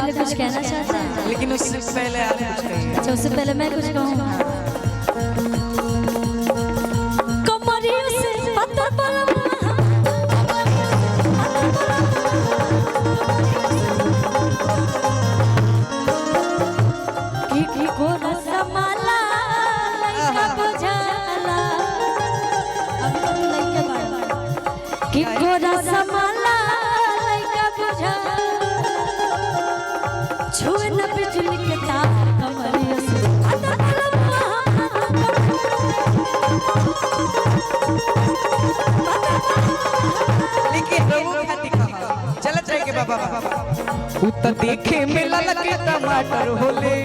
पहले कुछ कहना चाहते हैं? लेकिन उससे पहले आप कुछ कहिए। अच्छा, उससे पहले मैं कुछ कहूँ। कमरियों से पत्थर पर की को रसमाला लइका बुझाला की को रसमाला लइका बुझाला छुए न बिजली के तार कमरियों से लेकिन प्रभु खाती कहा चलत रहे के बाबा उत देखे मेला लगे टमाटर होले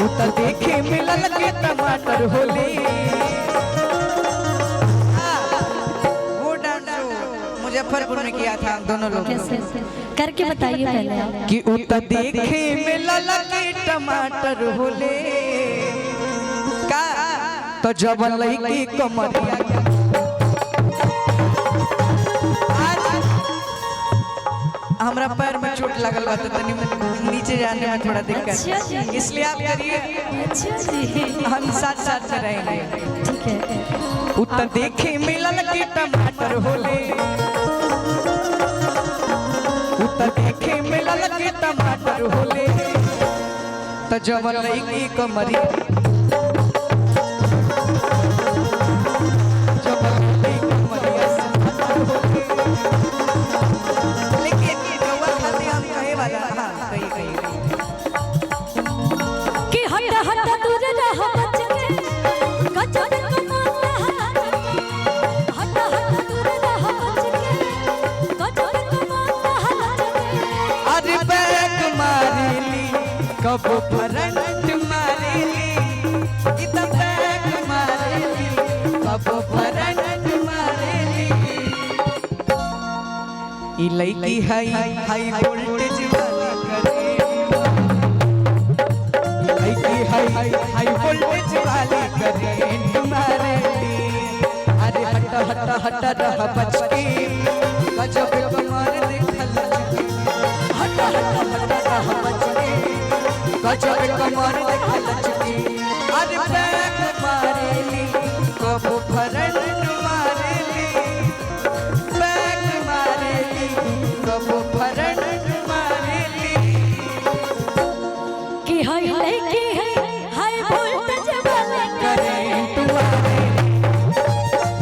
उत देखे मेला लगे टमाटर होले वो डांस मुजफ्फरपुर में किया था हम दोनों लोग। कैसे करके बताइए पहले आप। कि उत देखे मेला लगे टमाटर होले का तो जब लईकी कमरिया हमरा पैर में चोट लगल बा तो तनी नीचे जाने में थोड़ा दिक्कत है, इसलिए आप करिए। अच्छा जी, हम साथ साथ में रहेंगे। ठीक है। उतर देखे मिलल के टमाटर होले उतर देखे मिलल के टमाटर होले तो जब लईकी कमरिया कब फरंट मारेली इतना बैक मारेली कब फरंट मारेली ई लईकी हाई वोल्टेज वाली करे लईकी हाई वोल्टेज वाली करे मारेली अरे हट हट हट रह बच के गजब कमर देखल हट हट हट रह बच के गजब कमर देखल चुकी अरे बैक मारेली कब फरंट मारेली बैक मारेली कब फरंट मारेली कि हाय लड़की है हाय वोल्टेज वाले करंट मारेली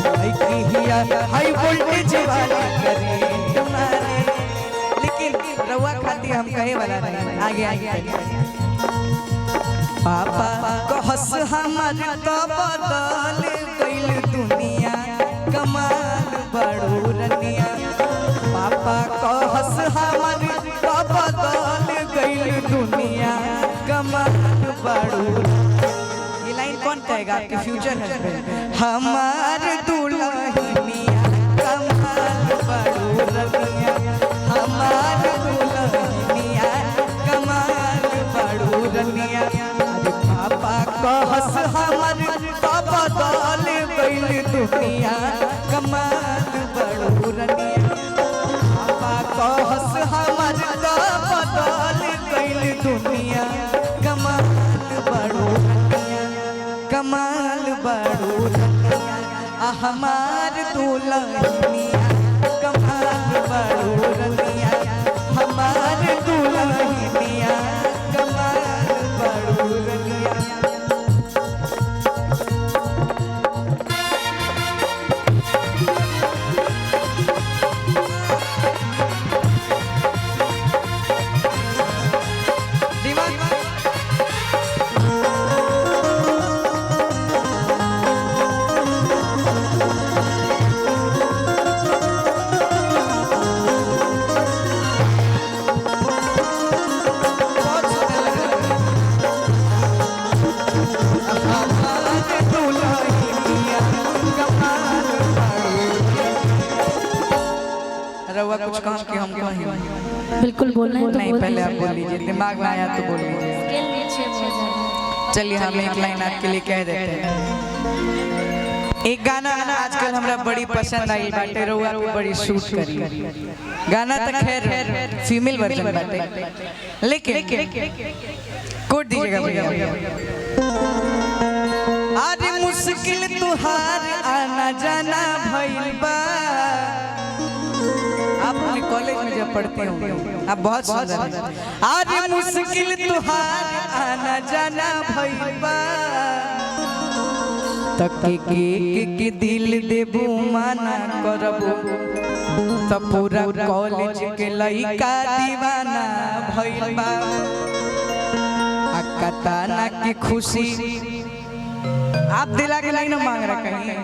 लड़की हिया हाई वोल्टेज वाली करंट मारेली। लेकिन रउआ खाती हम कहे वाला नहीं, आगे आगे पापा कहस हमर तो बदल गइल दुनिया कमाल बड़ू रनिया पापा कहस हमर तो बदल गइल दुनिया कमाल बड़ू। ये लाइन कौन कहेगा आपके फ्यूचर हस्बैंड? हमार दुल्हनिया कमाल बड़ू रनिया हमार दुल्हनिया कमाल बड़ू रनिया कहस हमर तो बदल गइल दुनिया कमाल बड़ू रनिया पापा कहस हमर तो बदल गइल दुनिया कमाल बड़ू रनिया कमाल बड़ू रनिया हमार दुल्हनिया कमाल बड़ू रनिया हमार दुल्हनिया कमाल बड़ू रनिया। कुछ काम के हम कहें बिल्कुल बोलना है तो नहीं, पहले आप बोल लीजिए, दिमाग में आया तो बोल लीजिए। चलिए हम एक लाइन आपके लिए कह देते हैं। एक गाना आजकल हमरा बड़ी पसंद आई बाटे, रउआ पे बड़ी सूट करी। गाना तो खैर फीमेल वर्जन बाटे, लेकिन कोट दीजिएगा भैया। आज मुश्किल तुहार आना जाना भइल बा। आप अपने कॉलेज में जब पढ़ते होंगे आप बहुत सुंदर हैं। आज मुश्किल तुहार आना जाना भइल बा। तक के दिल देबू माना करबू तो पूरा कॉलेज के लइका दीवाना भइल बा। कताना की खुशी आप दिला के लाइन मांग रहे हैं,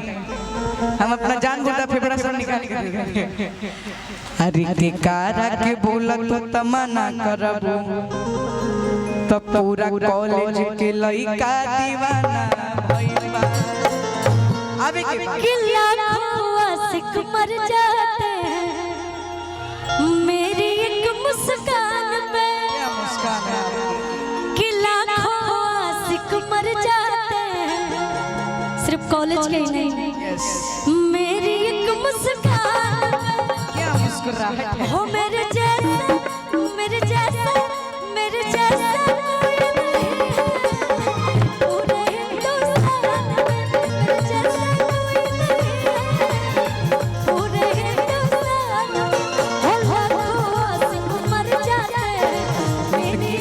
हम अपना जान गुर्दा फेफड़ा सब निकाल के देंगे। अरे के कारा के बोला तो तमन्ना करबू तो पूरा कॉलेज के लइका दीवाना भइल बा। अबे के आशिक मर जाते हैं मेरी एक मुस्कान पे। क्या मुस्कान है कि लाखों आशिक मर जाते हैं सिर्फ कॉलेज के ही नहीं, मेरी एक मुस्कान। क्या मुस्कुराहट है हो मेरे जैसा मेरे जैसा मेरे जैसा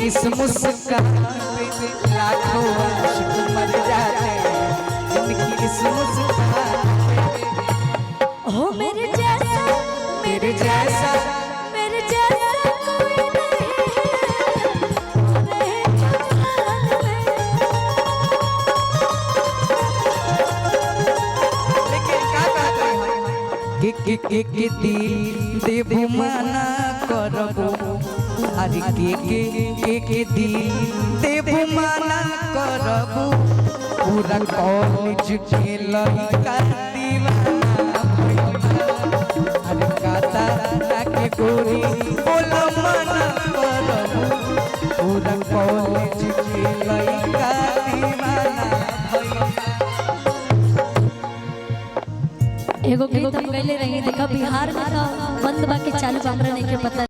इस मुस्कान पे लाखों आशिक मर जाते हैं। इनकी इस मुस्कान पे हो मेरे जैसा मेरे जैसा मेरे जैसा कोई नहीं है। लेकिन क्या कहते हैं के दिल देबू माना करबू। अरे के दिल देबू माना करबू पूरा कॉलेज के लइका दीवाना भइल बा। अरे काता के गोरी बोला माना करबू पूरा कॉलेज के लइका दीवाना भइल बा। एगो गीत हम गईले रही, देखा बिहार में था बंद बा के चालू हमरा नहीं के पता।